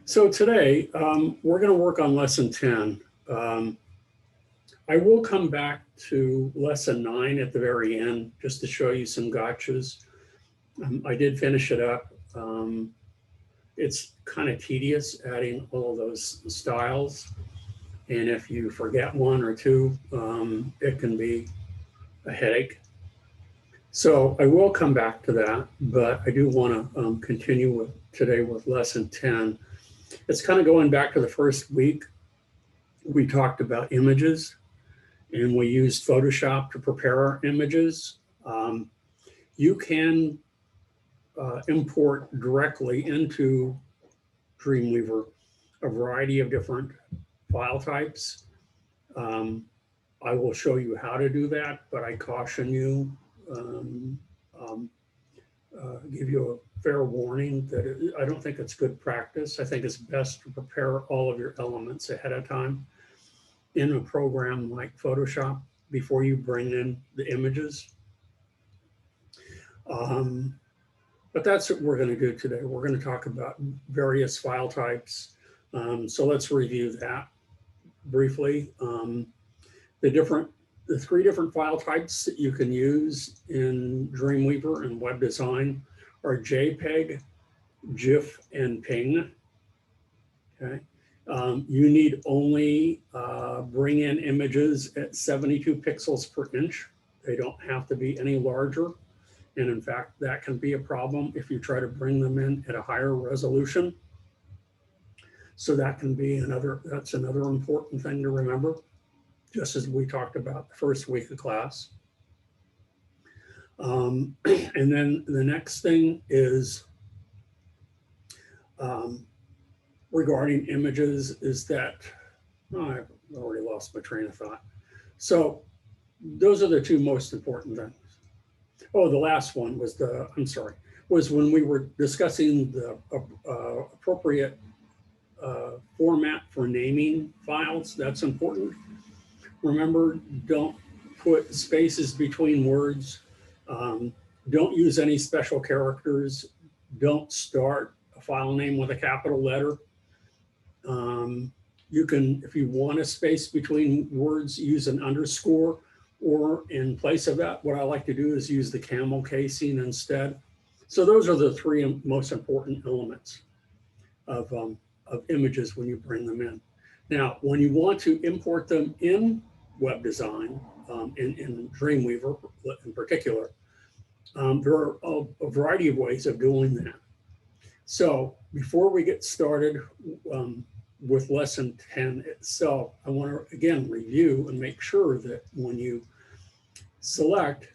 So today, we're going to work on lesson 10. I will come back to lesson 9 at the very end just to show you some gotchas. I did finish it up. It's kind of tedious adding all of those styles. And if you forget one or two, it can be a headache. So I will come back to that, but I do want to continue with today with lesson 10. It's kind of going back to the first week. We talked about images and we used Photoshop to prepare our images. You can import directly into Dreamweaver a variety of different file types. I will show you how to do that, but I caution you, give you a fair warning that I don't think it's good practice. I think it's best to prepare all of your elements ahead of time in a program like Photoshop before you bring in the images. But that's what we're going to do today. We're going to talk about various file types. So let's review that briefly. The three different file types that you can use in Dreamweaver and web design are JPEG, GIF, and PNG. Okay. You need only bring in images at 72 pixels per inch. They don't have to be any larger. And in fact, that can be a problem if you try to bring them in at a higher resolution. So that can be that's another important thing to remember, just as we talked about the first week of class. And then the next thing is regarding images is that, I've already lost my train of thought. So those are the two most important things. Oh, the last one was was when we were discussing the appropriate format for naming files. That's important. Remember, don't put spaces between words. Don't use any special characters. Don't start a file name with a capital letter. You can, if you want a space between words, use an underscore, or in place of that, what I like to do is use the camel casing instead. So those are the three most important elements of images when you bring them in. Now, when you want to import them in web design, in Dreamweaver in particular, there are a variety of ways of doing that. So before we get started with lesson 10 itself, I want to again review and make sure that when you select,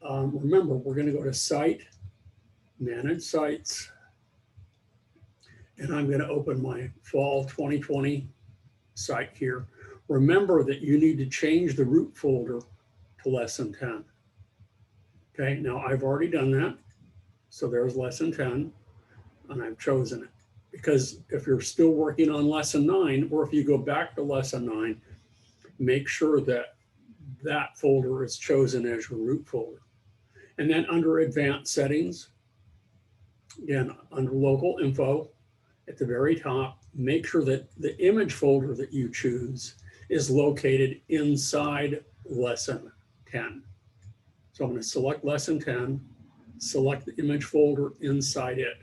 remember, we're going to go to Site, Manage Sites, and I'm going to open my Fall 2020 site here. Remember that you need to change the root folder to lesson 10. Okay, now I've already done that. So there's lesson 10, and I've chosen it. Because if you're still working on lesson 9, or if you go back to lesson 9, make sure that that folder is chosen as your root folder. And then under Advanced Settings, again, under Local Info, at the very top, make sure that the image folder that you choose is located inside lesson 10. So I'm going to select lesson 10, select the image folder inside it,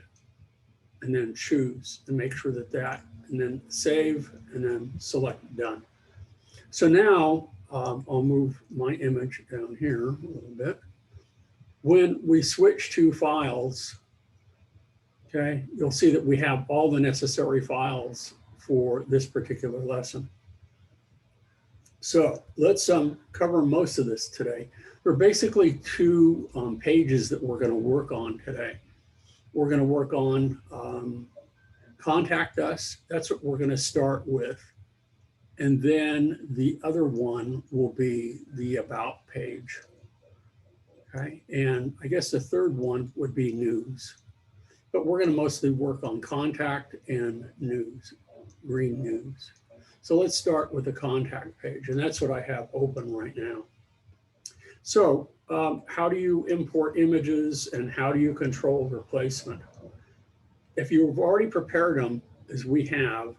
and then choose and make sure that and then save, and then select done. So now I'll move my image down here a little bit. When we switch to files, okay, you'll see that we have all the necessary files for this particular lesson. So let's cover most of this today. There are basically two pages that we're going to work on today. We're going to work on Contact Us. That's what we're going to start with. And then the other one will be the About page. Okay, and I guess the third one would be News. But we're going to mostly work on Contact and News, Green News. So let's start with the Contact page, and that's what I have open right now. So how do you import images and how do you control replacement? If you've already prepared them, as we have,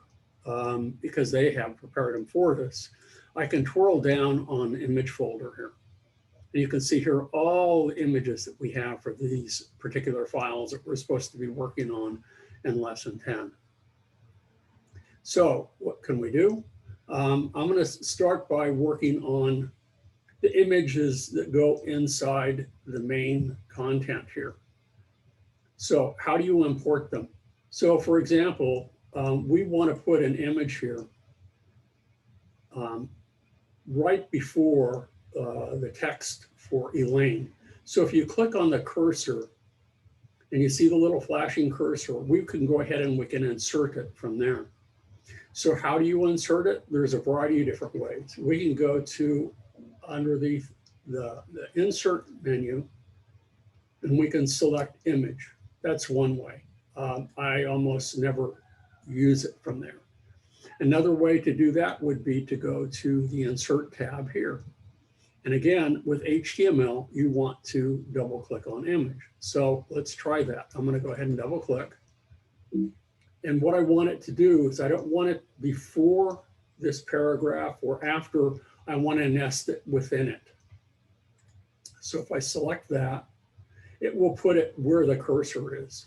because they have prepared them for this, I can twirl down on the image folder here. And you can see here all the images that we have for these particular files that we're supposed to be working on in lesson 10. So what can we do? I'm going to start by working on the images that go inside the main content here. So how do you import them? So for example, we want to put an image here right before the text for Elaine. So if you click on the cursor and you see the little flashing cursor, we can go ahead and we can insert it from there. So how do you insert it? There's a variety of different ways. We can go to underneath the insert menu and we can select image. That's one way. I almost never use it from there. Another way to do that would be to go to the insert tab here. And again, with HTML, you want to double click on image. So let's try that. I'm going to go ahead and double click. And what I want it to do is I don't want it before this paragraph or after. I want to nest it within it. So if I select that, it will put it where the cursor is.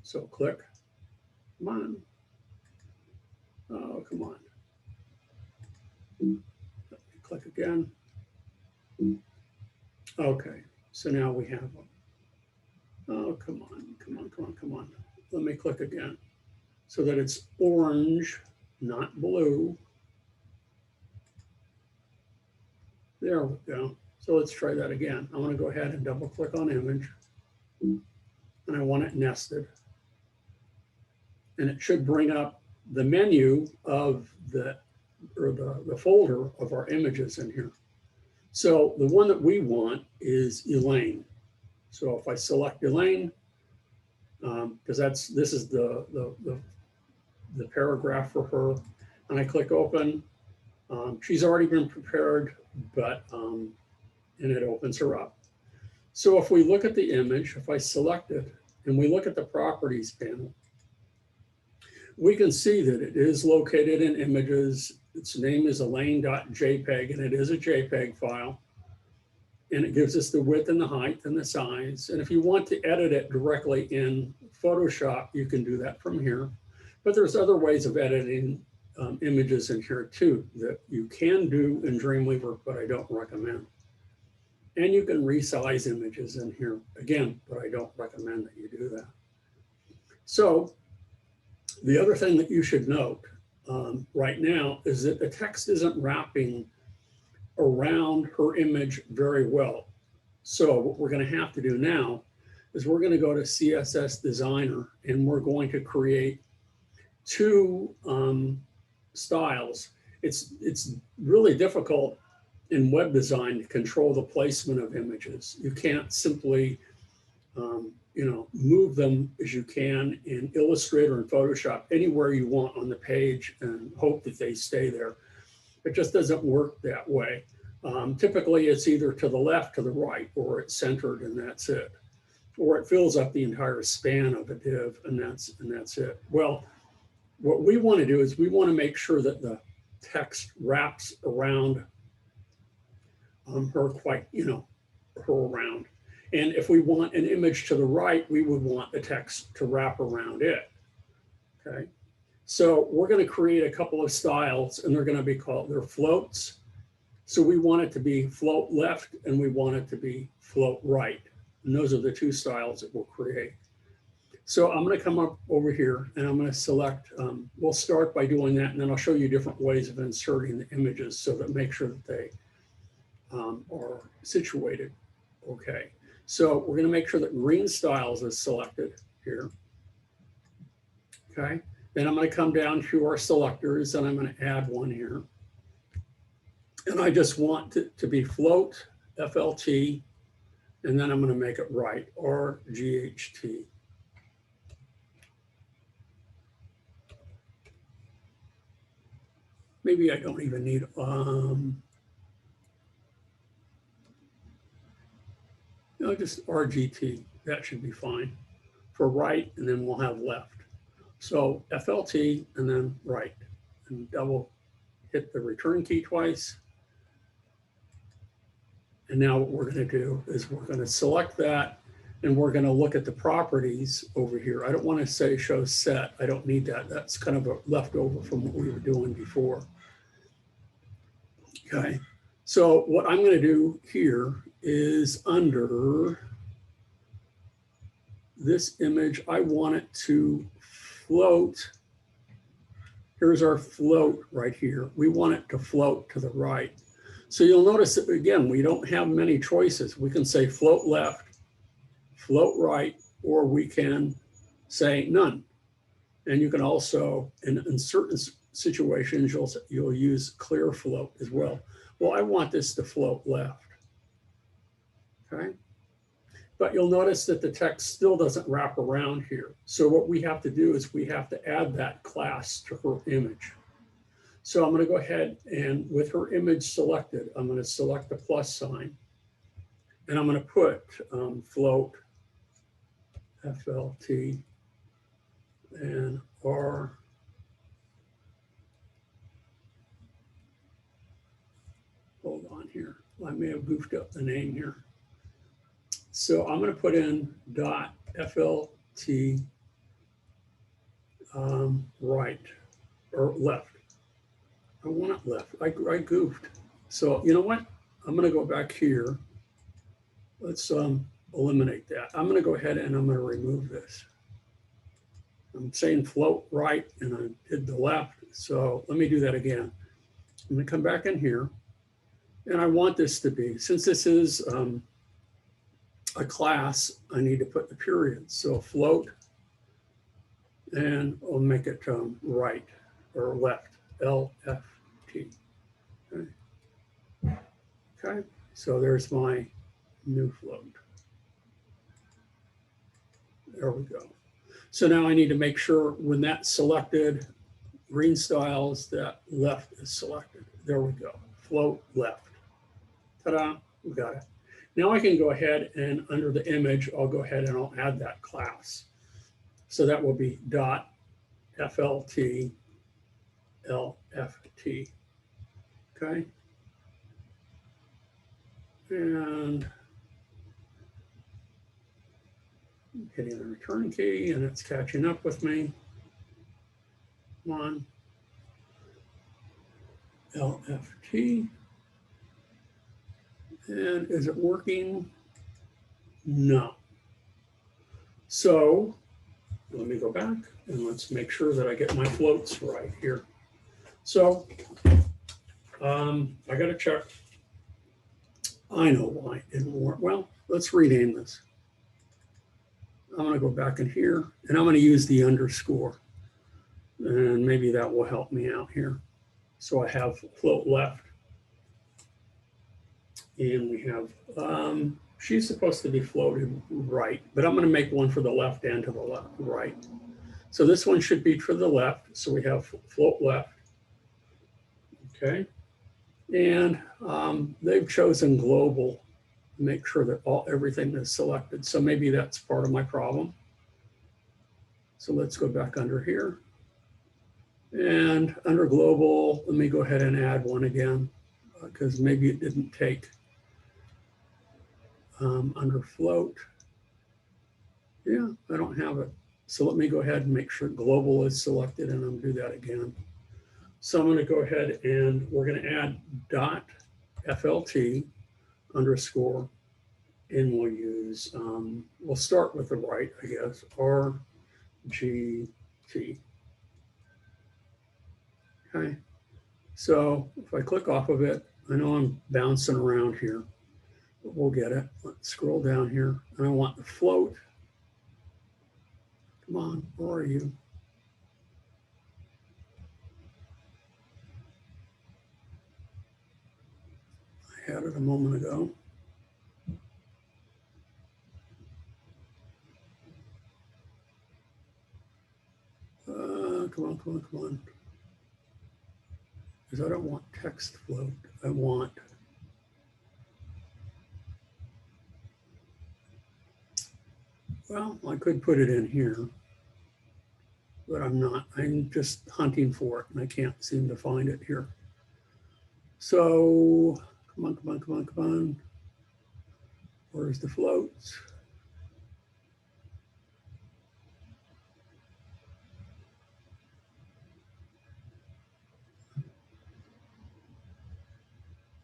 So click. Come on. Oh, come on. Click again. Okay, so now we have them. Oh, come on, come on, come on, come on. Let me click again so that it's orange, not blue. There we go. So let's try that again. I want to go ahead and double click on image and I want it nested. And it should bring up the menu of the folder of our images in here. So the one that we want is Elaine. So if I select Elaine, because this is the paragraph for her, and I click open, she's already been prepared, but and it opens her up. So if we look at the image, if I select it and we look at the properties panel, we can see that it is located in images. Its name is elaine.jpg, and it is a JPEG file. And it gives us the width and the height and the size. And if you want to edit it directly in Photoshop, you can do that from here. But there's other ways of editing images in here too that you can do in Dreamweaver, but I don't recommend. And you can resize images in here again, but I don't recommend that you do that. So the other thing that you should note right now is that the text isn't wrapping around her image very well. So what we're going to have to do now is we're going to go to CSS Designer and we're going to create two styles. It's really difficult in web design to control the placement of images. You can't simply move them as you can in Illustrator and Photoshop anywhere you want on the page and hope that they stay there. It just doesn't work that way. Typically, it's either to the left, to the right, or it's centered, and that's it. Or it fills up the entire span of a div, and that's it. Well, what we want to do is we want to make sure that the text wraps around her quite, her around. And if we want an image to the right, we would want the text to wrap around it. Okay. So we're going to create a couple of styles, and they're going to be called, they're floats. So we want it to be float left, and we want it to be float right. And those are the two styles that we'll create. So I'm going to come up over here, and I'm going to select, we'll start by doing that, and then I'll show you different ways of inserting the images so that make sure that they are situated. Okay. So we're going to make sure that green styles is selected here. Okay. Then I'm going to come down to our selectors and I'm going to add one here. And I just want it to be float, FLT, and then I'm going to make it right, RGHT. Maybe I don't even need, just RGT, that should be fine for right, and then we'll have left. So FLT and then right, and double hit the return key twice. And now what we're going to do is we're going to select that, and we're going to look at the properties over here. I don't want to say show set. I don't need that. That's kind of a leftover from what we were doing before. Okay. So what I'm going to do here is under this image, I want it to float. Here's our float right here. We want it to float to the right. So you'll notice that, again, we don't have many choices. We can say float left, float right, or we can say none. And you can also, in certain situations, you'll use clear float as well. Well, I want this to float left, okay? But you'll notice that the text still doesn't wrap around here. So what we have to do is we have to add that class to her image. So I'm going to go ahead and with her image selected, I'm going to select the plus sign. And I'm going to put float, FLT, and R. Hold on here. I may have goofed up the name here. So I'm going to put in dot FLT right or left. I want it left. I goofed. So you know what? I'm going to go back here. Let's eliminate that. I'm going to go ahead and I'm going to remove this. I'm saying float right and I did the left. So let me do that again. I'm going to come back in here and I want this to be, since this is a class, I need to put the period. So float and I'll make it right or left, LFT. Okay. Okay, so there's my new float. There we go. So now I need to make sure when that's selected, green styles, that left is selected. There we go. Float left. Ta-da, we got it. Now I can go ahead and under the image, I'll go ahead and I'll add that class. So that will be dot FLT LFT. Okay. And hitting the return key and it's catching up with me. Come on. LFT. And is it working? No. So let me go back and let's make sure that I get my floats right here. So I got to check. I know why it didn't work. Well, let's rename this. I'm going to go back in here and I'm going to use the underscore. And maybe that will help me out here. So I have float left. And we have, she's supposed to be floated right, but I'm going to make one for the left and to the left, right. So this one should be to the left. So we have float left. Okay. And they've chosen global to make sure that everything is selected. So maybe that's part of my problem. So let's go back under here. And under global, let me go ahead and add one again, because maybe it didn't take. Under float, yeah, I don't have it. So let me go ahead and make sure global is selected and I'll do that again. So I'm going to go ahead and we're going to add dot FLT underscore, and we'll use, we'll start with the right, I guess, RGT. Okay, so if I click off of it, I know I'm bouncing around here. But we'll get it. Let's scroll down here. And I want the float. Come on, where are you? I had it a moment ago. Come on, come on, come on. Because I don't want text float. I want well, I could put it in here. but I'm not. I'm just hunting for it, and I can't seem to find it here. So come on, come on, come on, come on. Where's the floats?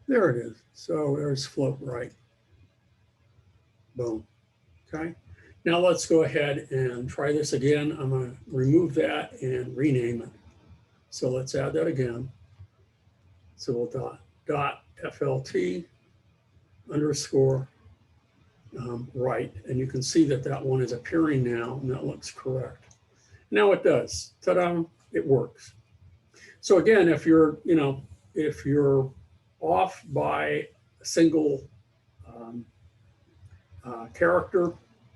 There it is. So there's float right. Boom. Okay. Now let's go ahead and try this again. I'm going to remove that and rename it. So let's add that again. So we'll dot FLT underscore right. And you can see that that one is appearing now, and that looks correct. Now it does. Ta-da! It works. So again, if you're, if you're off by a single character,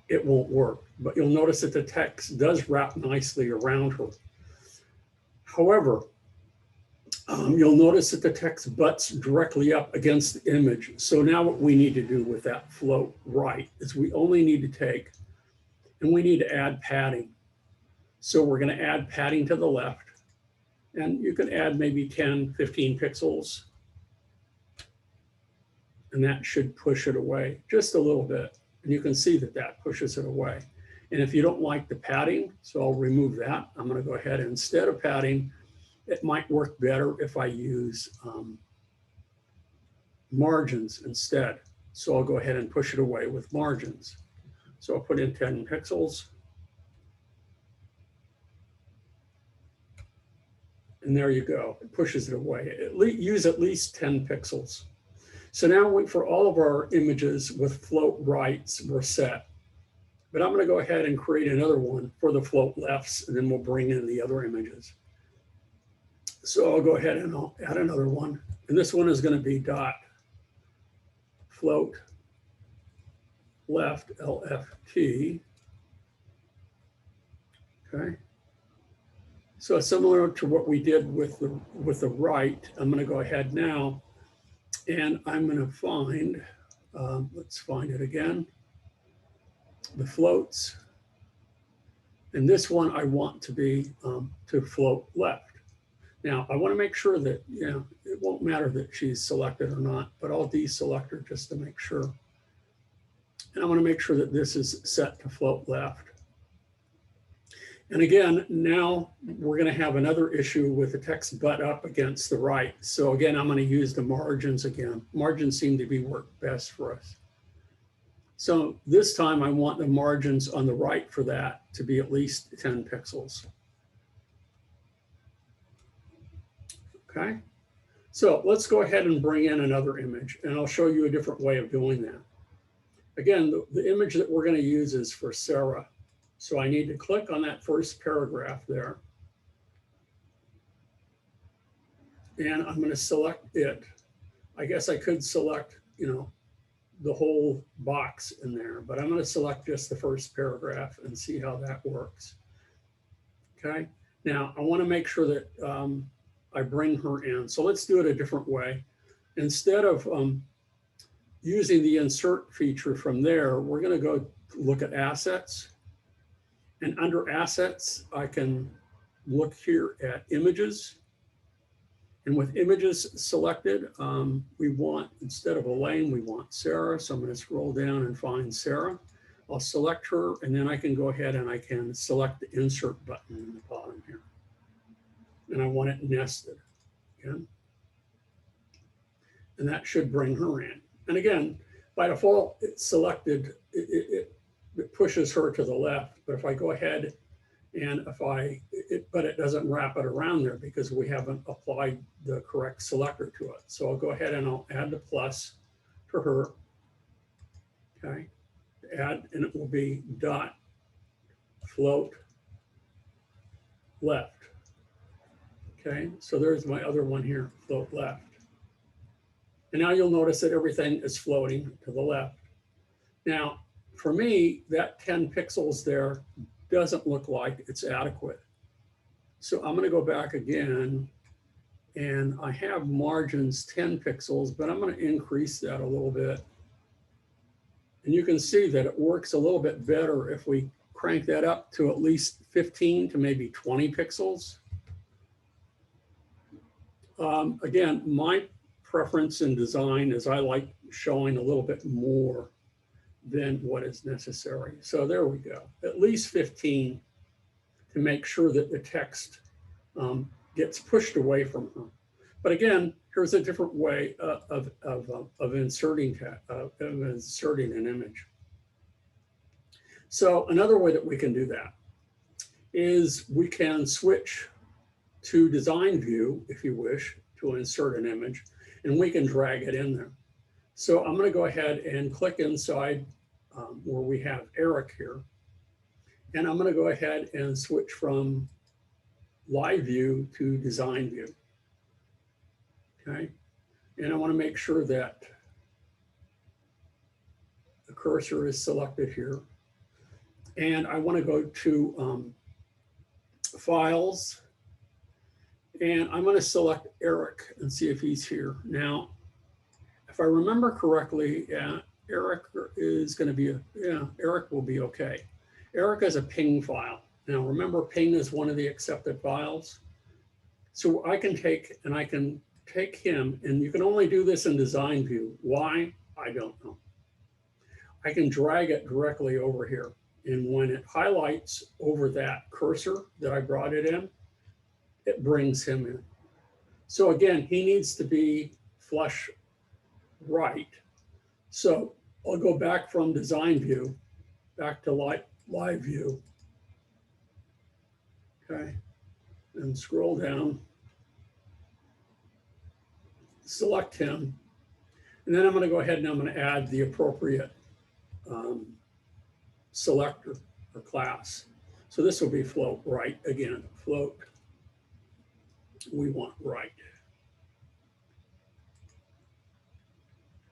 it won't work. But you'll notice that the text does wrap nicely around her. However, you'll notice that the text butts directly up against the image. So now what we need to do with that float right is we only need to take, and we need to add padding. So we're going to add padding to the left, and you can add maybe 10, 15 pixels, and that should push it away just a little bit. And you can see that that pushes it away. And if you don't like the padding, so I'll remove that. I'm going to go ahead and instead of padding, it might work better if I use margins instead. So I'll go ahead and push it away with margins. So I'll put in 10 pixels. And there you go. It pushes it away. Use at least 10 pixels. So now for all of our images with float rights, we're set. But I'm going to go ahead and create another one for the float lefts, and then we'll bring in the other images. So I'll go ahead and I'll add another one. And this one is going to be dot float left LFT. Okay. So similar to what we did with the right, I'm going to go ahead now and I'm going to find, let's find it again, the floats. And this one I want to be to float left. Now I want to make sure that, it won't matter that she's selected or not, but I'll deselect her just to make sure. And I want to make sure that this is set to float left. And again, now we're going to have another issue with the text butt up against the right. So again, I'm going to use the margins again. Margins seem to be work best for us. So this time I want the margins on the right for that to be at least 10 pixels. Okay. So let's go ahead and bring in another image, and I'll show you a different way of doing that. Again, the image that we're going to use is for Sarah. So I need to click on that first paragraph there. And I'm going to select it. I guess I could select, the whole box in there, but I'm going to select just the first paragraph and see how that works. Okay. Now I want to make sure that I bring her in. So let's do it a different way. Instead of using the insert feature from there, we're going to go look at assets. And under assets, I can look here at images. And with images selected, we want, instead of Elaine, we want Sarah. So I'm going to scroll down and find Sarah. I'll select her, and then I can go ahead and I can select the insert button in the bottom here. And I want it nested again. And that should bring her in. And again, by default, it's selected, it pushes her to the left. But if I go ahead and but it doesn't wrap it around there because we haven't applied the correct selector to it. So I'll go ahead and I'll add the plus to her. Okay, add, and it will be dot float left. Okay, so there's my other one here, float left. And now you'll notice that everything is floating to the left. Now, for me, that 10 pixels there doesn't look like it's adequate. So I'm going to go back again, and I have margins 10 pixels, but I'm going to increase that a little bit. And you can see that it works a little bit better if we crank that up to at least 15 to maybe 20 pixels. Again, my preference in design is I like showing a little bit more than what is necessary. So there we go, at least 15 to make sure that the text gets pushed away from her. But again, here's a different way of inserting an image. So another way that we can do that is we can switch to design view, if you wish, to insert an image, and we can drag it in there. So I'm going to go ahead and click inside where we have Eric here. And I'm going to go ahead and switch from live view to design view. Okay. And I want to make sure that the cursor is selected here. And I want to go to files. And I'm going to select Eric and see if he's here. Now, if I remember correctly, Eric is going to be, Eric will be okay. Eric is a ping file. Now remember, ping is one of the accepted files. So I can take him, and you can only do this in design view. Why? I don't know. I can drag it directly over here. And when it highlights over that cursor that I brought it in, it brings him in. So again, he needs to be flush right. So I'll go back from design view, back to live view. Okay, and scroll down, select him, and then I'm going to go ahead and I'm going to add the appropriate selector or class. So this will be float right again, float. We want right.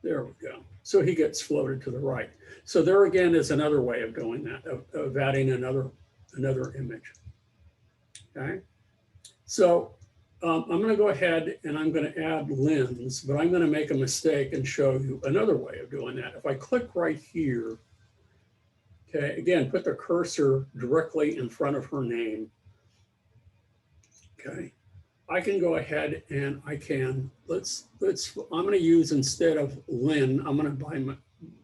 There we go. So he gets floated to the right. So there again is another way of doing that, of adding another image. Okay. So I'm going to go ahead and I'm going to add lens, but I'm going to make a mistake and show you another way of doing that. If I click right here, okay, again, put the cursor directly in front of her name. Okay. I can go ahead and I can, I'm going to use, instead of Lynn, I'm going to, by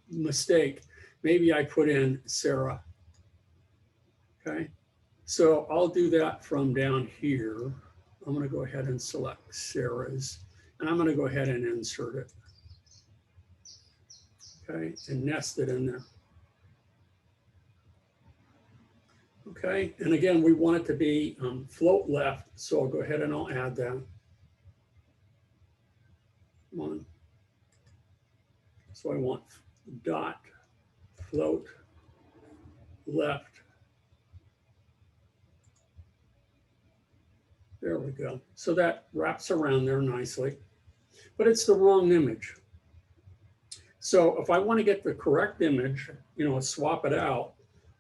mistake, maybe I put in Sarah. Okay. So I'll do that from down here. I'm going to go ahead and select Sarah's, and I'm going to go ahead and insert it. Okay. And nest it in there. Okay, and again, we want it to be float left, so I'll go ahead and I'll add that. Come on. So I want dot float left. There we go. So that wraps around there nicely, but it's the wrong image. So if I want to get the correct image, swap it out,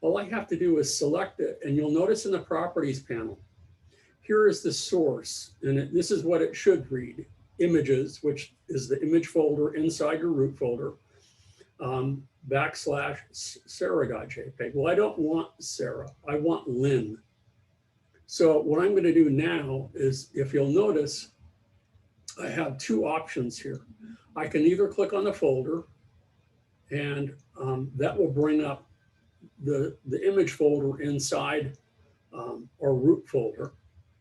all I have to do is select it, and you'll notice in the properties panel, here is the source, and this is what it should read: images, which is the image folder inside your root folder, / Sarah.jpg. Well, I don't want Sarah, I want Lynn. So what I'm going to do now is, if you'll notice, I have two options here. I can either click on the folder, and that will bring up the image folder inside our root folder.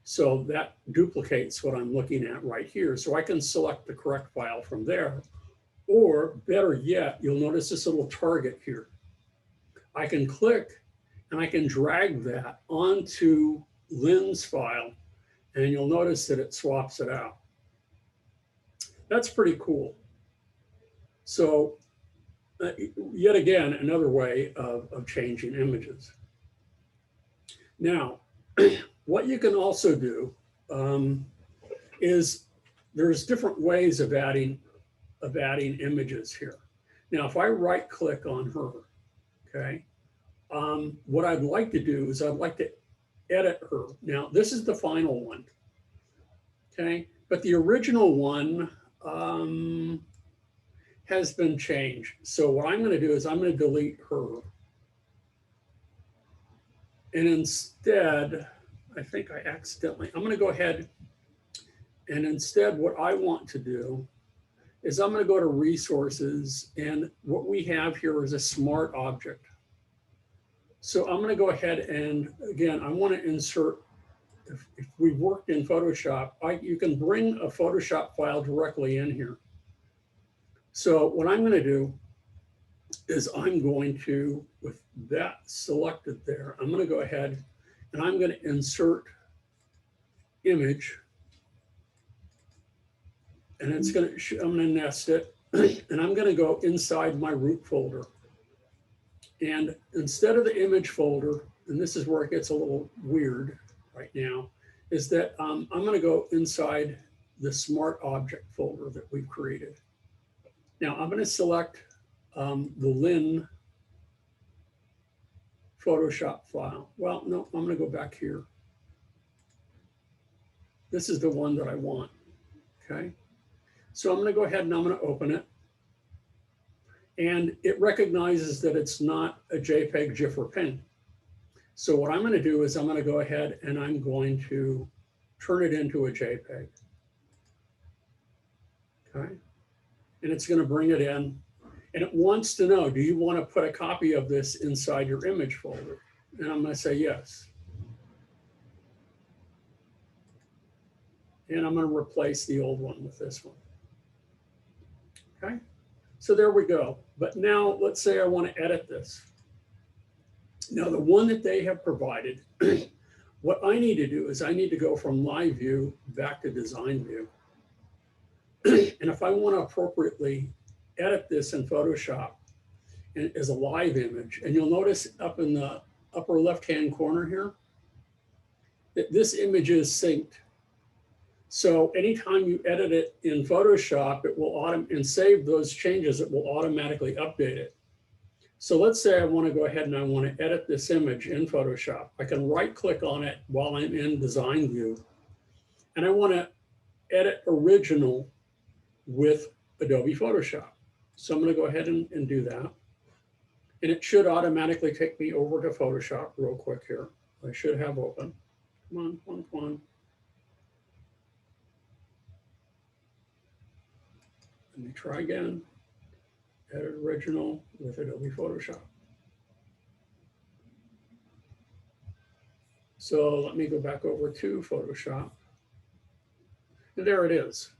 So that duplicates what I'm looking at right here. So I can select the correct file from there. Or better yet, you'll notice this little target here. I can click and I can drag that onto Lynn's file, and you'll notice that it swaps it out. That's pretty cool. So yet again, another way of changing images. Now, what you can also do is there's different ways of adding images here. Now, if I right click on her, okay, what I'd like to do is I'd like to edit her. Now, this is the final one, okay, but the original one has been changed. So what I'm going to do is I'm going to delete her. And instead, I think I'm going to go ahead and instead what I want to do is I'm going to go to resources, and what we have here is a smart object. So I'm going to go ahead and again, I want to insert, if we've worked in Photoshop, you can bring a Photoshop file directly in here. So what I'm going to do is I'm going to, with that selected there, I'm going to go ahead and I'm going to insert image, and it's going to, I'm going to nest it, and I'm going to go inside my root folder. And instead of the image folder, and this is where it gets a little weird right now, is that I'm going to go inside the smart object folder that we've created. Now I'm going to select the Lin Photoshop file. Well, no, I'm going to go back here. This is the one that I want, okay? So I'm going to go ahead and I'm going to open it. And it recognizes that it's not a JPEG, GIF, or PNG. So what I'm going to do is I'm going to go ahead and I'm going to turn it into a JPEG. Okay. And it's going to bring it in. And it wants to know, do you want to put a copy of this inside your image folder? And I'm going to say yes. And I'm going to replace the old one with this one. Okay. So there we go. But now let's say I want to edit this. Now the one that they have provided, what I need to do is I need to go from live view back to design view. And if I want to appropriately edit this in Photoshop as a live image, and you'll notice up in the upper left-hand corner here, that this image is synced. So anytime you edit it in Photoshop, it will and save those changes, it will automatically update it. So let's say I want to go ahead and I want to edit this image in Photoshop. I can right-click on it while I'm in design view. And I want to edit original with Adobe Photoshop. So I'm going to go ahead and do that. And it should automatically take me over to Photoshop real quick here. I should have open. Come on, come on, come on. Let me try again. Edit original with Adobe Photoshop. So let me go back over to Photoshop. And there it is.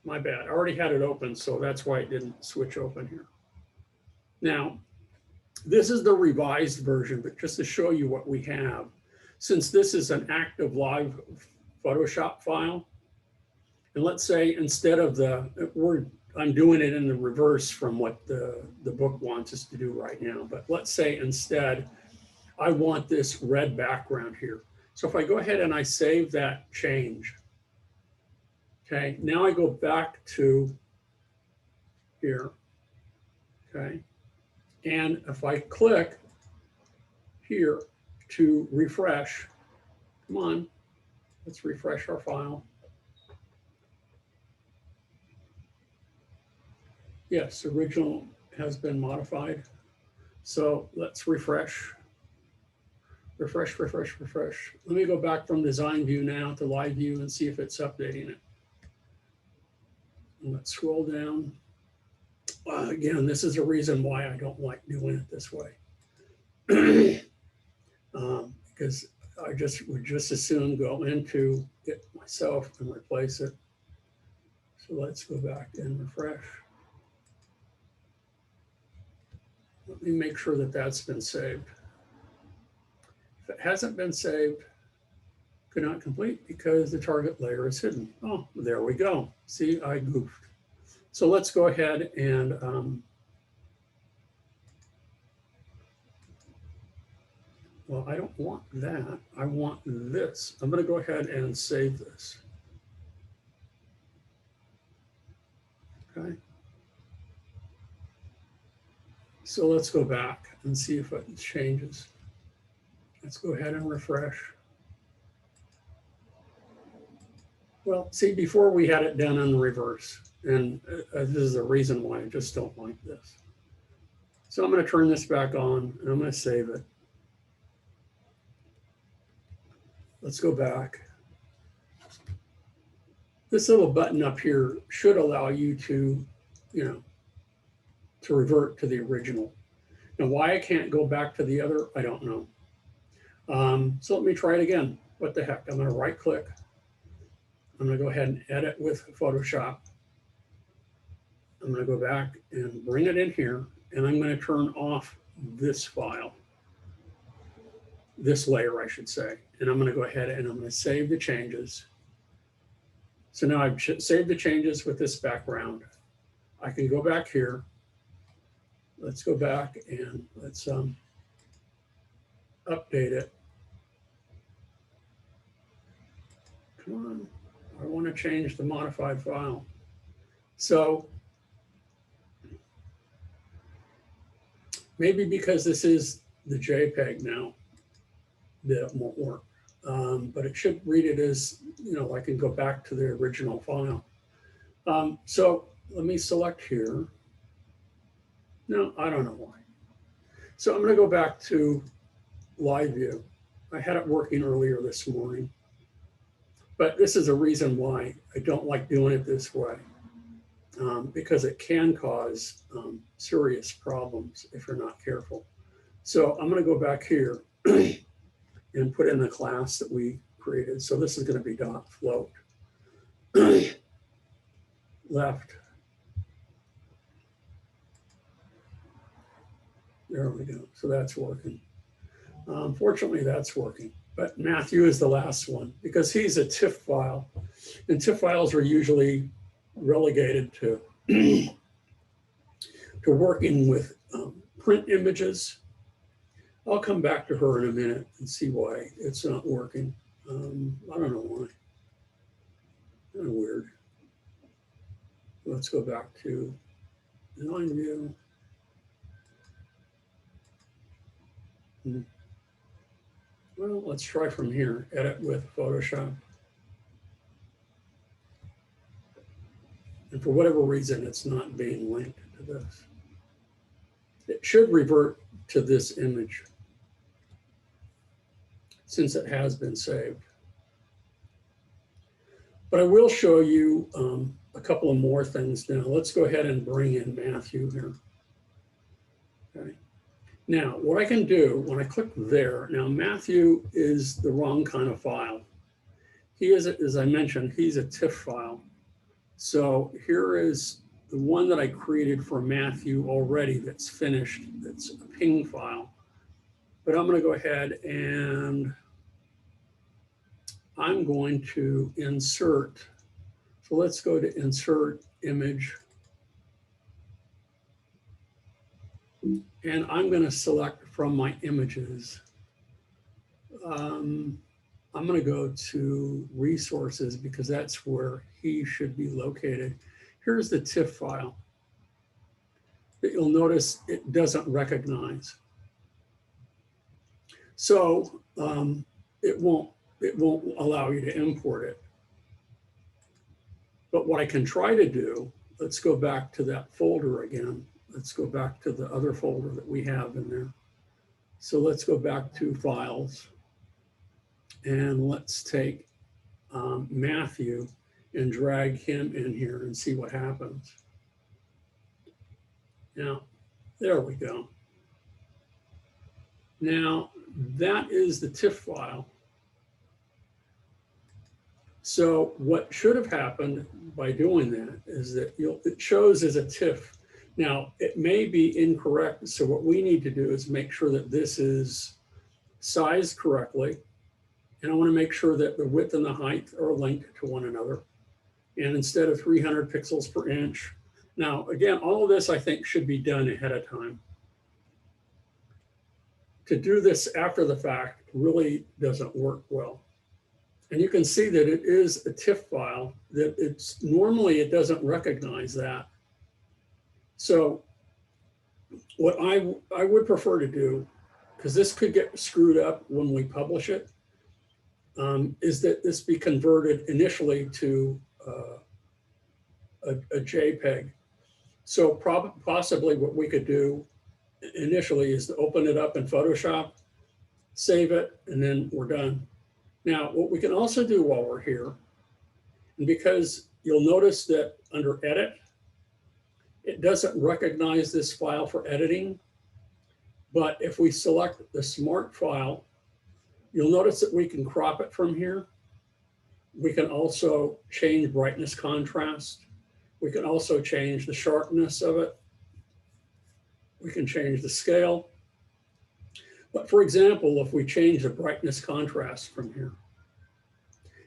My bad. I already had it open, so that's why it didn't switch open here. Now, this is the revised version, but just to show you what we have, since this is an active live Photoshop file, and let's say instead of I'm doing it in the reverse from what the book wants us to do right now. But let's say instead, I want this red background here. So if I go ahead and I save that change, okay, now I go back to here, okay? And if I click here to refresh, come on, let's refresh our file. Yes, original has been modified. So let's refresh. Refresh, refresh, refresh. Let me go back from design view now to live view and see if it's updating it. And let's scroll down. Again, this is a reason why I don't like doing it this way. Because I would just as soon go into it myself and replace it. So let's go back and refresh. Let me make sure that that's been saved. If it hasn't been saved, could not complete because the target layer is hidden. Oh, there we go. See, I goofed. So let's go ahead and, well, I don't want that. I want this. I'm going to go ahead and save this. Okay. So let's go back and see if it changes. Let's go ahead and refresh. Well, see, before we had it done in the reverse, and this is the reason why I just don't like this. So I'm going to turn this back on and I'm going to save it. let's go back. This little button up here should allow you to, to revert to the original. Now, why I can't go back to the other, I don't know. So let me try it again. What the heck? I'm going to right click. I'm going to go ahead and edit with Photoshop. I'm going to go back and bring it in here, and I'm going to turn off this file, this layer, I should say. And I'm going to go ahead and I'm going to save the changes. So now I've saved the changes with this background. I can go back here. Let's go back and let's update it. Come on, I want to change the modified file. So maybe because this is the JPEG now, that it won't work. But it should read it as, I can go back to the original file. So let me select here. No, I don't know why. So I'm going to go back to live view. I had it working earlier this morning, but this is a reason why I don't like doing it this way, because it can cause serious problems if you're not careful. So I'm going to go back here and put in the class that we created. So this is going to be .float. Left. There we go. So that's working. Fortunately, that's working. But Matthew is the last one because he's a TIFF file. And TIFF files are usually relegated to, to working with print images. I'll come back to her in a minute and see why it's not working. I don't know why. Kind of weird. Let's go back to design view. Well, let's try from here, edit with Photoshop. And for whatever reason, it's not being linked to this. It should revert to this image since it has been saved. But I will show you a couple of more things now. Let's go ahead and bring in Matthew here. Okay. Now, what I can do when I click there, now Matthew is the wrong kind of file. He is, as I mentioned, he's a TIFF file. So here is the one that I created for Matthew already that's finished, that's a ping file. But I'm going to go ahead and I'm going to insert. So let's go to insert image. And I'm going to select from my images. I'm going to go to resources because that's where he should be located. Here's the TIFF file that you'll notice it doesn't recognize. So it won't allow you to import it. But what I can try to do, let's go back to that folder again. Let's go back to the other folder that we have in there. So let's go back to files and let's take Matthew and drag him in here and see what happens. Now, there we go. Now, that is the TIFF file. So what should have happened by doing that is that it shows as a TIFF. Now, it may be incorrect. So what we need to do is make sure that this is sized correctly. And I want to make sure that the width and the height are linked to one another. And instead of 300 pixels per inch. Now, again, all of this I think should be done ahead of time. To do this after the fact really doesn't work well. And you can see that it is a TIFF file that normally it doesn't recognize that. So what I would prefer to do, because this could get screwed up when we publish it, is that this be converted initially to a JPEG. So possibly what we could do initially is to open it up in Photoshop, save it, and then we're done. Now, what we can also do while we're here, and because you'll notice that under Edit, it doesn't recognize this file for editing, but if we select the Smart file, you'll notice that we can crop it from here. We can also change brightness contrast. We can also change the sharpness of it. We can change the scale. But for example, if we change the brightness contrast from here,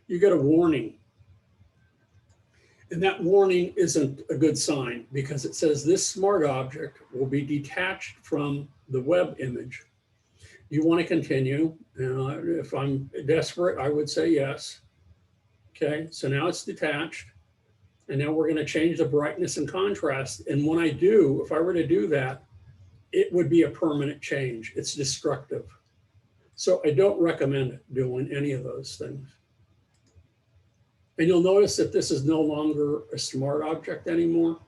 you get a warning. And that warning isn't a good sign because it says this smart object will be detached from the web image. You want to continue. If I'm desperate, I would say yes. Okay, so now it's detached. And now we're going to change the brightness and contrast. And when I do, if I were to do that, it would be a permanent change. It's destructive. So I don't recommend doing any of those things. And you'll notice that this is no longer a smart object anymore.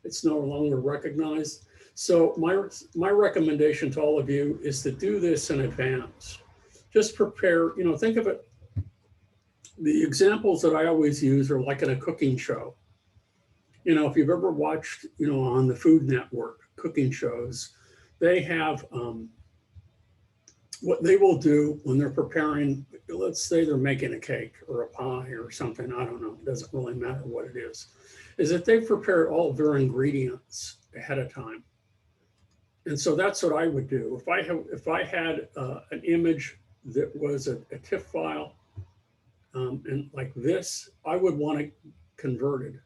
It's no longer recognized. So my recommendation to all of you is to do this in advance. Just prepare, think of it. The examples that I always use are like in a cooking show. If you've ever watched, on the Food Network, cooking shows, they have what they will do when they're preparing, let's say they're making a cake or a pie or something, I don't know, it doesn't really matter what it is that they've prepared all of their ingredients ahead of time. And so that's what I would do. If I had an image that was a TIFF file and like this, I would want it converted.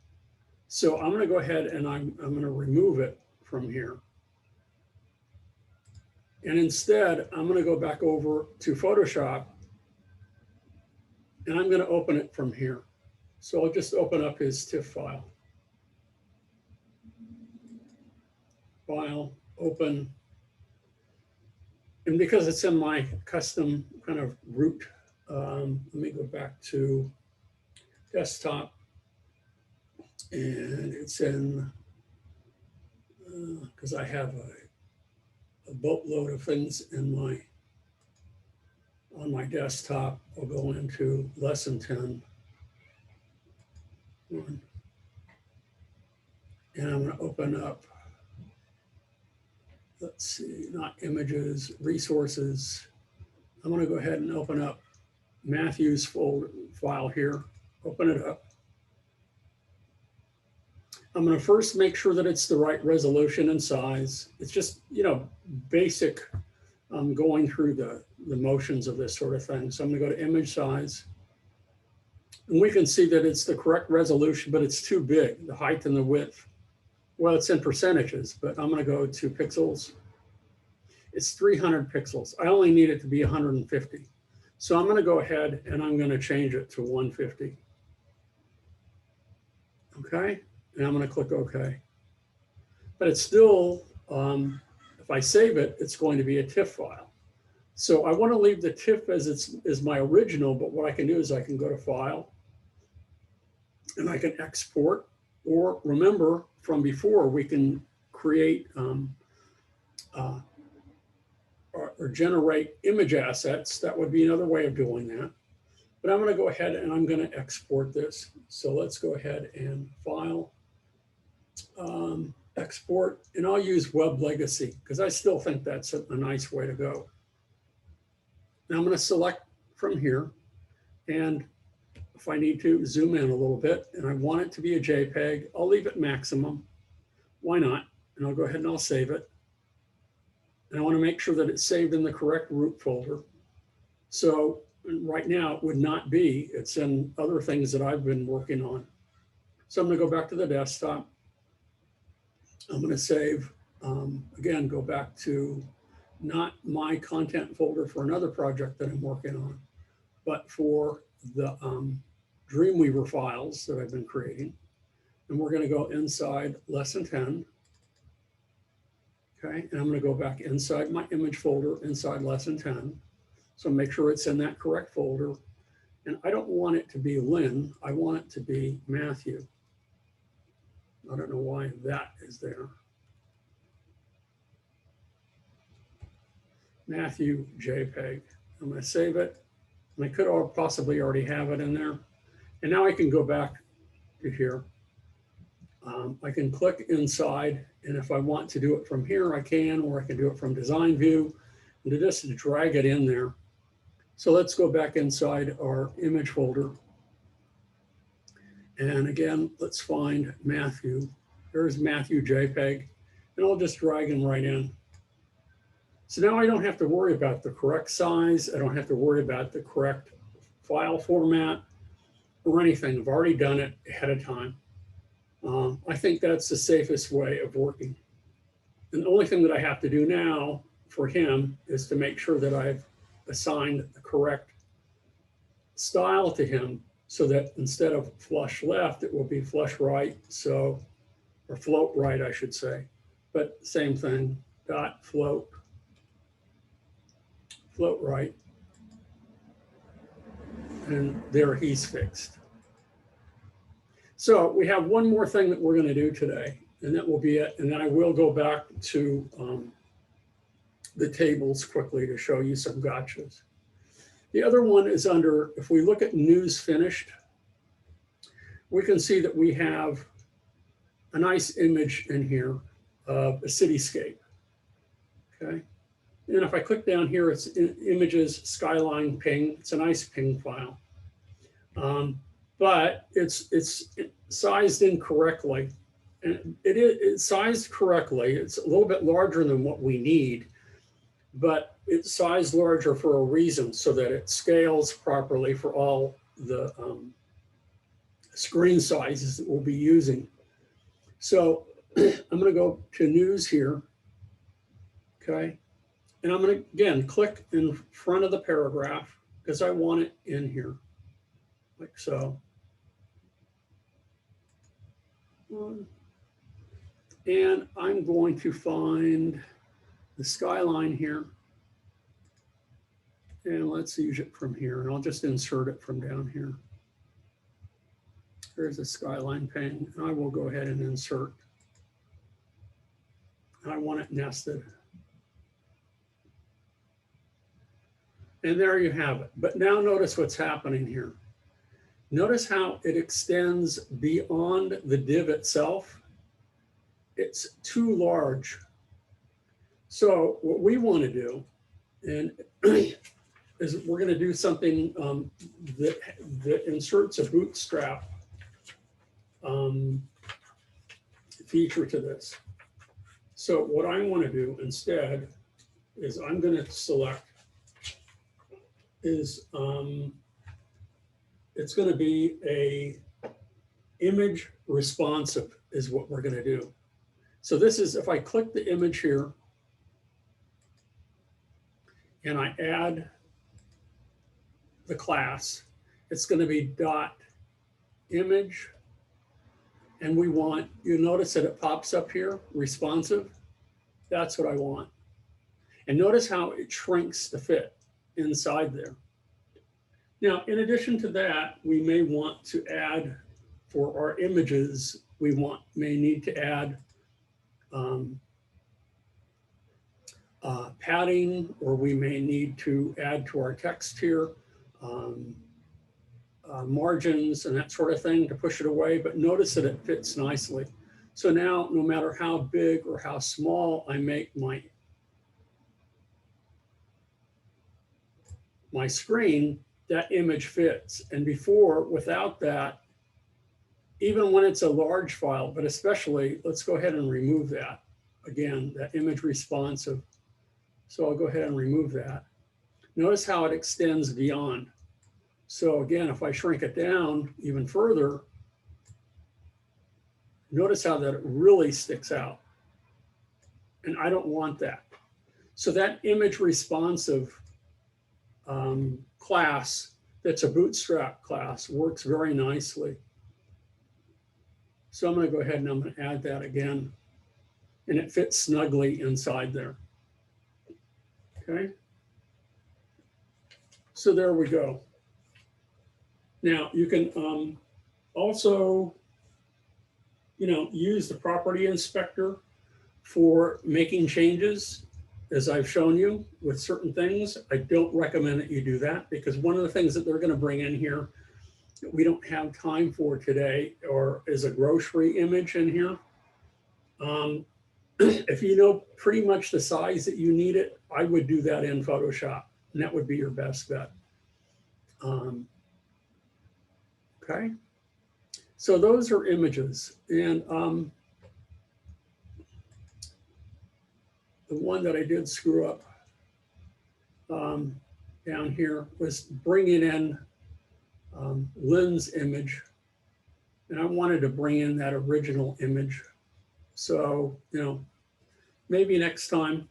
So I'm going to go ahead and I'm going to remove it from here. And instead, I'm going to go back over to Photoshop and I'm going to open it from here. So I'll just open up his TIFF file. File, open. And because it's in my custom kind of root, let me go back to desktop. And it's in, because I have a boatload of things on my desktop. I'll go into lesson 10. And I'm going to open up, let's see, not images, resources. I'm going to go ahead and open up Matthew's file here, open it up. I'm going to first make sure that it's the right resolution and size. It's just, basic going through the motions of this sort of thing. So I'm going to go to image size. And we can see that it's the correct resolution, but it's too big, the height and the width. Well, it's in percentages, but I'm going to go to pixels. It's 300 pixels. I only need it to be 150. So I'm going to go ahead and I'm going to change it to 150. Okay. And I'm going to click OK. But it's still, if I save it, it's going to be a TIFF file. So I want to leave the TIFF as my original, but what I can do is I can go to File, and I can export, or remember from before, we can create or generate image assets. That would be another way of doing that. But I'm going to go ahead and I'm going to export this. So let's go ahead and File, export, and I'll use Web Legacy because I still think that's a nice way to go. Now I'm going to select from here, and if I need to zoom in a little bit and I want it to be a JPEG, I'll leave it maximum. Why not? And I'll go ahead and I'll save it. And I want to make sure that it's saved in the correct root folder. So right now it would not be, it's in other things that I've been working on. So I'm going to go back to the desktop. I'm going to save, again, go back to not my content folder for another project that I'm working on, but for the Dreamweaver files that I've been creating. And we're going to go inside lesson 10. Okay, and I'm going to go back inside my image folder inside lesson 10. So make sure it's in that correct folder. And I don't want it to be Lynn, I want it to be Matthew. I don't know why that is there. Matthew JPEG. I'm going to save it. And I could possibly already have it in there. And now I can go back to here. I can click inside, and if I want to do it from here, I can, or I can do it from design view, and just drag it in there. So let's go back inside our image folder. And again, let's find Matthew. There's Matthew JPEG, and I'll just drag him right in. So now I don't have to worry about the correct size. I don't have to worry about the correct file format or anything. I've already done it ahead of time. I think that's the safest way of working. And the only thing that I have to do now for him is to make sure that I've assigned the correct style to him so that instead of flush left, it will be flush right. So, or float right, I should say. But same thing, dot float right. And there he's fixed. So we have one more thing that we're going to do today, and that will be it. And then I will go back to the tables quickly to show you some gotchas. The other one is under, if we look at news finished, we can see that we have a nice image in here of a cityscape. Okay. And if I click down here, it's images, skyline, ping. It's a nice ping file. But it's sized incorrectly. And it's sized correctly. It's a little bit larger than what we need, but it's sized larger for a reason so that it scales properly for all the screen sizes that we'll be using. So I'm going to go to news here. Okay. And I'm going to, again, click in front of the paragraph because I want it in here, like so. And I'm going to find the skyline here. And let's use it from here. And I'll just insert it from down here. There's the skyline pane. And I will go ahead and insert. I want it nested. And there you have it. But now notice what's happening here. Notice how it extends beyond the div itself. It's too large. So what we want to do, and is we're going to do something that inserts a bootstrap feature to this. So what I want to do instead is I'm going to select is it's going to be a image responsive is what we're going to do. So this is, if I click the image here and I add the class, it's going to be dot image. And we want, you notice that it pops up here, responsive. That's what I want. And notice how it shrinks to fit inside there. Now, in addition to that, we may want to add for our images, we may need to add padding, or we may need to add to our text here margins and that sort of thing to push it away. But notice that it fits nicely. So now, no matter how big or how small I make my screen, that image fits. And before, without that, even when it's a large file, but especially, let's go ahead and remove that. Again, that image responsive. So I'll go ahead and remove that. Notice how it extends beyond. So again, if I shrink it down even further, notice how that it really sticks out. And I don't want that. So that image responsive class that's a bootstrap class works very nicely. So I'm going to go ahead and I'm going to add that again. And it fits snugly inside there. Okay. So there we go. Now you can also, use the property inspector for making changes as I've shown you with certain things, I don't recommend that you do that, because one of the things that they're going to bring in here that we don't have time for today or is a grocery image in here. If you know pretty much the size that you need it, I would do that in Photoshop, and that would be your best bet. Okay, so those are images, and the one that I did screw up down here was bringing in Lynn's image, and I wanted to bring in that original image. So, you know, maybe next time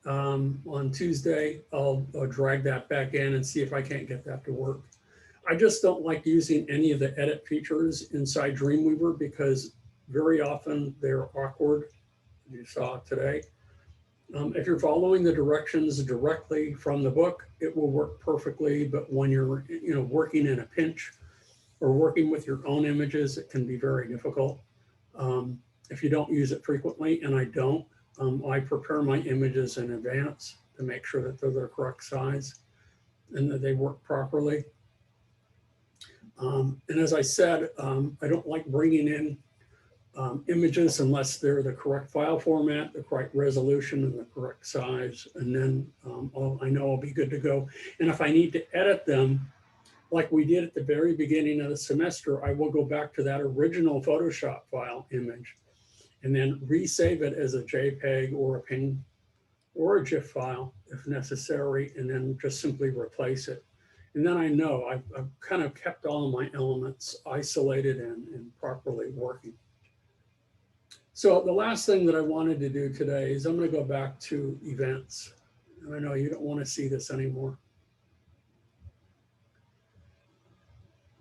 on Tuesday, I'll drag that back in and see if I can't get that to work. I just don't like using any of the edit features inside Dreamweaver because very often they're awkward, you saw today. If you're following the directions directly from the book, it will work perfectly. But when you're, you know, working in a pinch or working with your own images, it can be very difficult. If you don't use it frequently, and I don't, I prepare my images in advance to make sure that they're the correct size and that they work properly. And as I said, I don't like bringing in images unless they're the correct file format, the correct resolution, and the correct size. And then I know I'll be good to go. And if I need to edit them, like we did at the very beginning of the semester, I will go back to that original Photoshop file image and then resave it as a JPEG or a PNG or a GIF file if necessary, and then just simply replace it. And then I know I've kind of kept all of my elements isolated and properly working. So the last thing that I wanted to do today is I'm going to go back to events. And I know you don't want to see this anymore.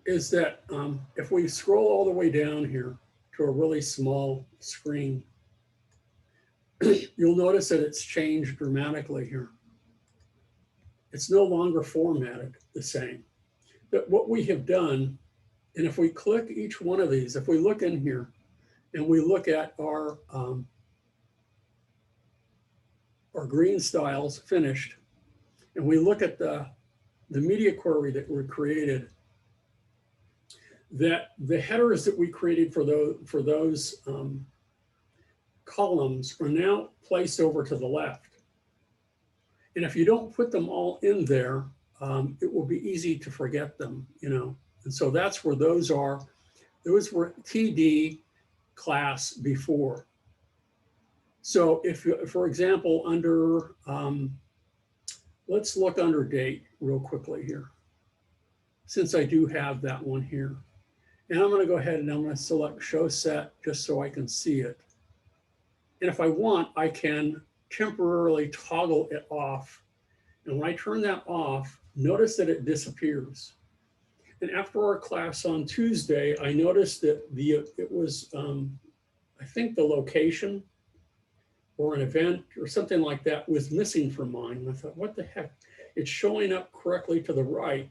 Is that if we scroll all the way down here to a really small screen, you'll notice that it's changed dramatically here. It's no longer formatted the same. But what we have done, and if we click each one of these, if we look in here and we look at our green styles finished, and we look at the media query that we created, that the headers that we created for those columns are now placed over to the left. And if you don't put them all in there, it will be easy to forget them, you know. And so that's where those are. Those were TD class before. So if, for example, under, let's look under date real quickly here, since I do have that one here. And I'm going to go ahead and I'm going to select show set just so I can see it. And if I want, I can temporarily toggle it off. And when I turn that off, notice that it disappears. And after our class on Tuesday, I noticed that it was, I think the location or an event or something like that was missing from mine. And I thought, what the heck? It's showing up correctly to the right,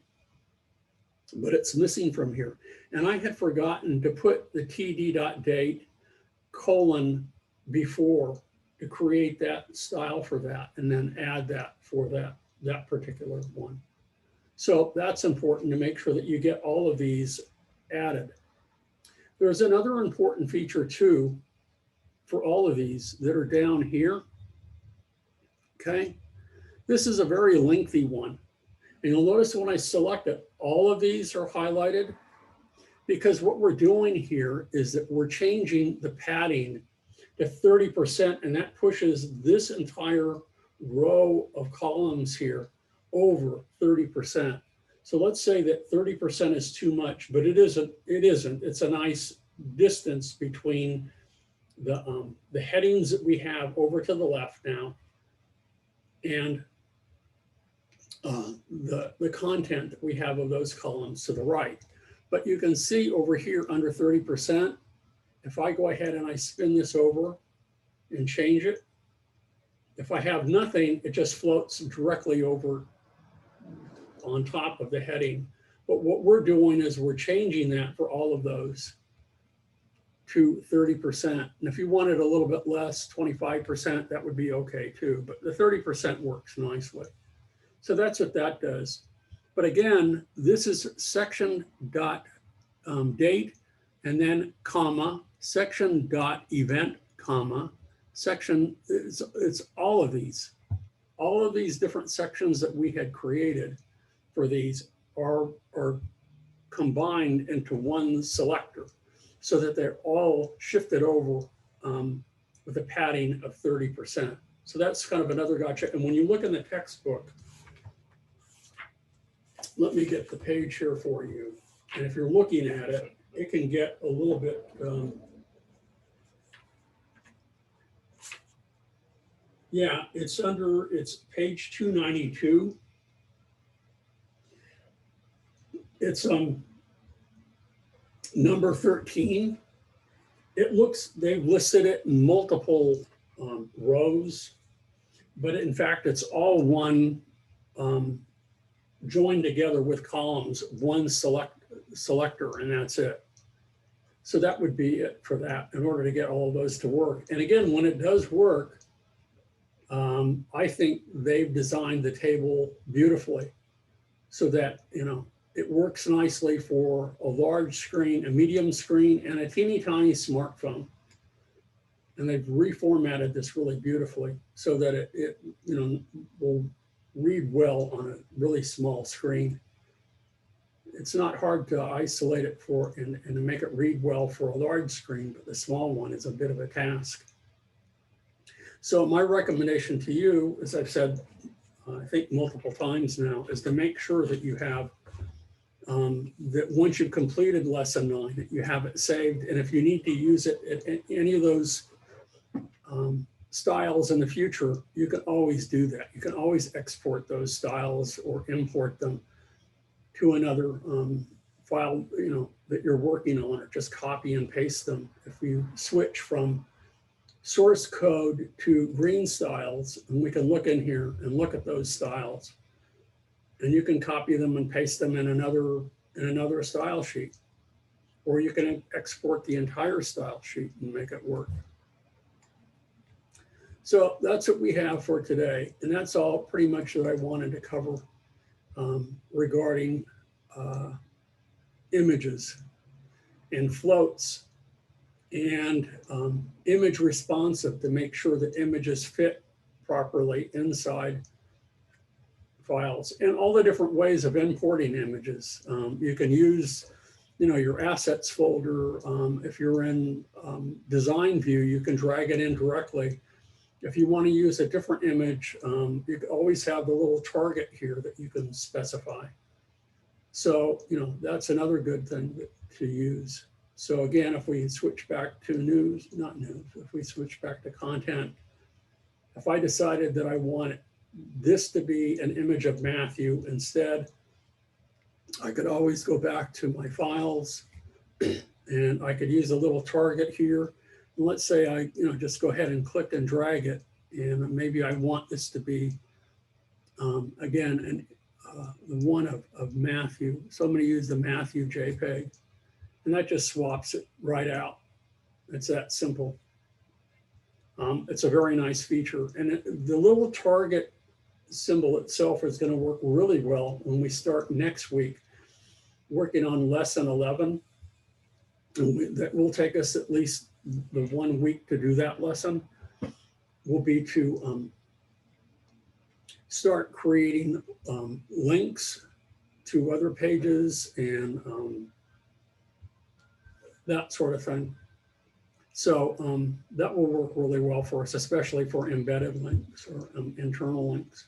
but it's missing from here. And I had forgotten to put the td.date : before to create that style for that, and then add that for that particular one. So that's important to make sure that you get all of these added. There's another important feature too for all of these that are down here. Okay, this is a very lengthy one. And you'll notice when I select it, all of these are highlighted, because what we're doing here is that we're changing the padding to 30%, and that pushes this entire row of columns here over 30%. So let's say that 30% is too much, but it isn't. It's a nice distance between the headings that we have over to the left now and the content that we have of those columns to the right. But you can see over here under 30%, if I go ahead and I spin this over and change it, if I have nothing, it just floats directly over on top of the heading. But what we're doing is we're changing that for all of those to 30%. And if you wanted a little bit less, 25%, that would be okay too. But the 30% works nicely. So that's what that does. But again, this is section dot date, and then comma, section dot event, comma, section, it's all of these different sections that we had created for these are combined into one selector so that they're all shifted over with a padding of 30%. So that's kind of another gotcha. And when you look in the textbook, let me get the page here for you. And if you're looking at it, it can get a little bit, yeah, it's page 292. It's number 13. It looks, they've listed it in multiple rows, but in fact, it's all one joined together with columns, one selector, and that's it. So that would be it for that in order to get all of those to work. And again, when it does work, I think they've designed the table beautifully so that, you know, it works nicely for a large screen, a medium screen, and a teeny tiny smartphone. And they've reformatted this really beautifully so that it you know, will read well on a really small screen. It's not hard to isolate it for and to make it read well for a large screen, but the small one is a bit of a task. So my recommendation to you, as I've said, I think multiple times now, is to make sure that you have that once you've completed lesson 9, that you have it saved. And if you need to use it at any of those styles in the future, you can always do that. You can always export those styles or import them to another file, you know, that you're working on, or just copy and paste them. If you switch from source code to green styles, and we can look in here and look at those styles, and you can copy them and paste them in another style sheet, or you can export the entire style sheet and make it work. So that's what we have for today, and that's all pretty much that I wanted to cover regarding images and floats and image responsive, to make sure that images fit properly inside files, and all the different ways of importing images. You can use, you know, your assets folder. If you're in design view, you can drag it in directly. If you want to use a different image, you can always have the little target here that you can specify. So, you know, that's another good thing to use. So again, if we switch back to if we switch back to content, if I decided that I want this to be an image of Matthew instead, I could always go back to my files and I could use a little target here. And let's say I, you know, just go ahead and click and drag it, and maybe I want this to be again the one of Matthew. So I'm going to use the Matthew JPEG, and that just swaps it right out. It's that simple. It's a very nice feature, and the little target symbol itself is going to work really well when we start next week working on lesson 11. And that will take us at least the 1 week to do that lesson. Will be to start creating links to other pages and that sort of thing. So that will work really well for us, especially for embedded links or internal links.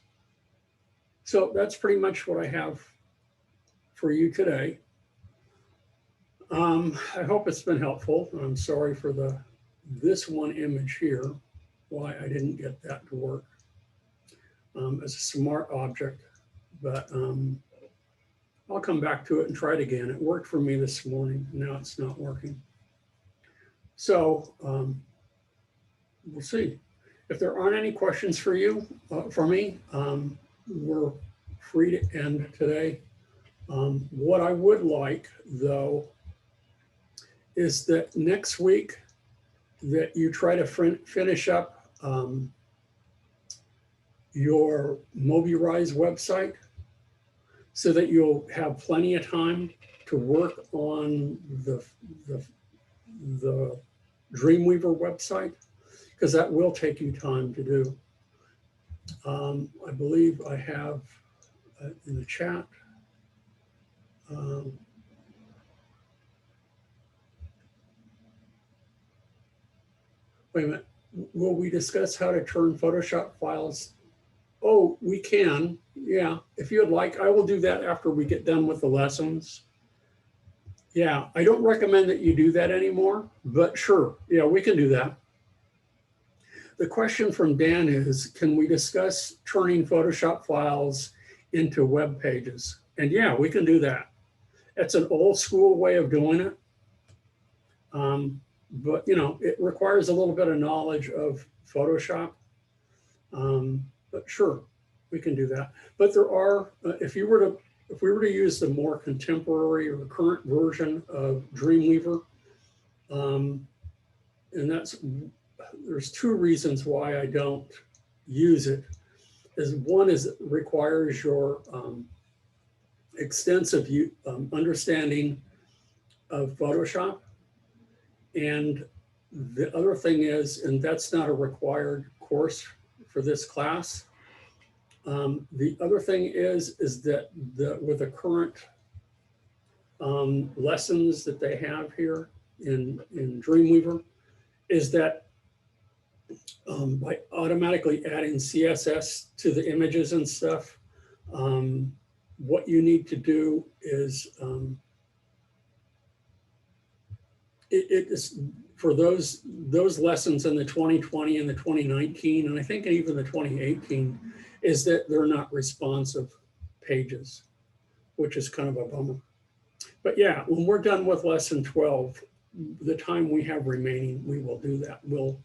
So that's pretty much what I have for you today. I hope it's been helpful. I'm sorry for this one image here, why I didn't get that to work as a smart object, but I'll come back to it and try it again. It worked for me this morning. Now it's not working. So we'll see. If there aren't any questions for you, for me, we're free to end today. What I would like, though, is that next week that you try to finish up your Mobilize website so that you'll have plenty of time to work on the Dreamweaver website, because that will take you time to do. I believe I have in the chat. Wait a minute. Will we discuss how to turn Photoshop files? Oh, we can. Yeah, if you'd like, I will do that after we get done with the lessons. Yeah, I don't recommend that you do that anymore, but sure. Yeah, we can do that. The question from Dan is, can we discuss turning Photoshop files into web pages? And yeah, we can do that. It's an old school way of doing it. But you know, it requires a little bit of knowledge of Photoshop. But sure, we can do that. But there are, if we were to use the more contemporary or current version of Dreamweaver, and there's two reasons why I don't use it. One is it requires your extensive understanding of Photoshop. And the other thing is, and that's not a required course for this class. The other thing is that with the current lessons that they have here in Dreamweaver, is that by automatically adding CSS to the images and stuff, what you need to do is it is for those lessons in the 2020 and the 2019, and I think even the 2018, is that they're not responsive pages, which is kind of a bummer. But yeah, when we're done with lesson 12, the time we have remaining, we will do that. We'll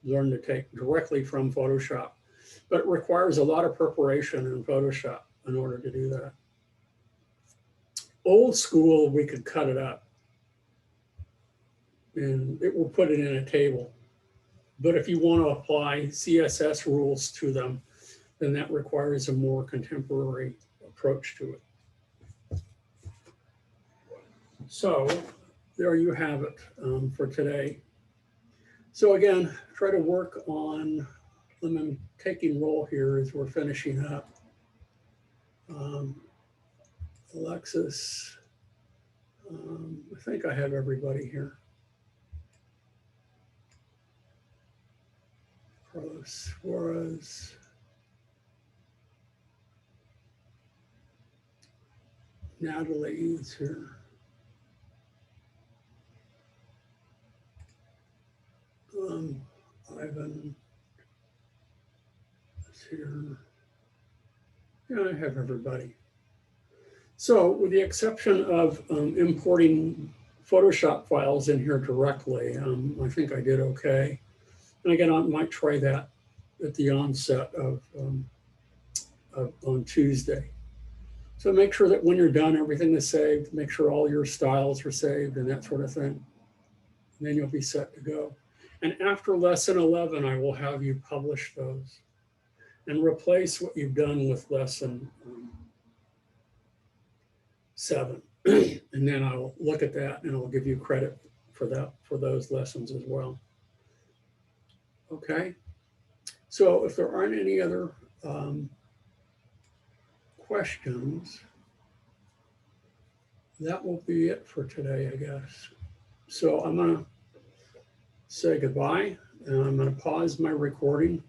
learn to take directly from Photoshop, but it requires a lot of preparation in Photoshop in order to do that. Old school, we could cut it up and it will put it in a table. But if you want to apply CSS rules to them, then that requires a more contemporary approach to it. So there you have it for today. So again, try to work on, I'm taking roll here as we're finishing up. Alexis, I think I have everybody here. Carlos Suarez. Natalie's here. Ivan is here. Yeah, I have everybody. So with the exception of importing Photoshop files in here directly, I think I did okay. And again, I might try that at the onset of on Tuesday. So make sure that when you're done, everything is saved. Make sure all your styles are saved and that sort of thing. And then you'll be set to go. And after lesson 11, I will have you publish those and replace what you've done with lesson 7. And then I'll look at that and I'll give you credit for that, for those lessons as well. Okay. So if there aren't any other questions, that will be it for today, I guess. So I'm going to say goodbye and I'm going to pause my recording.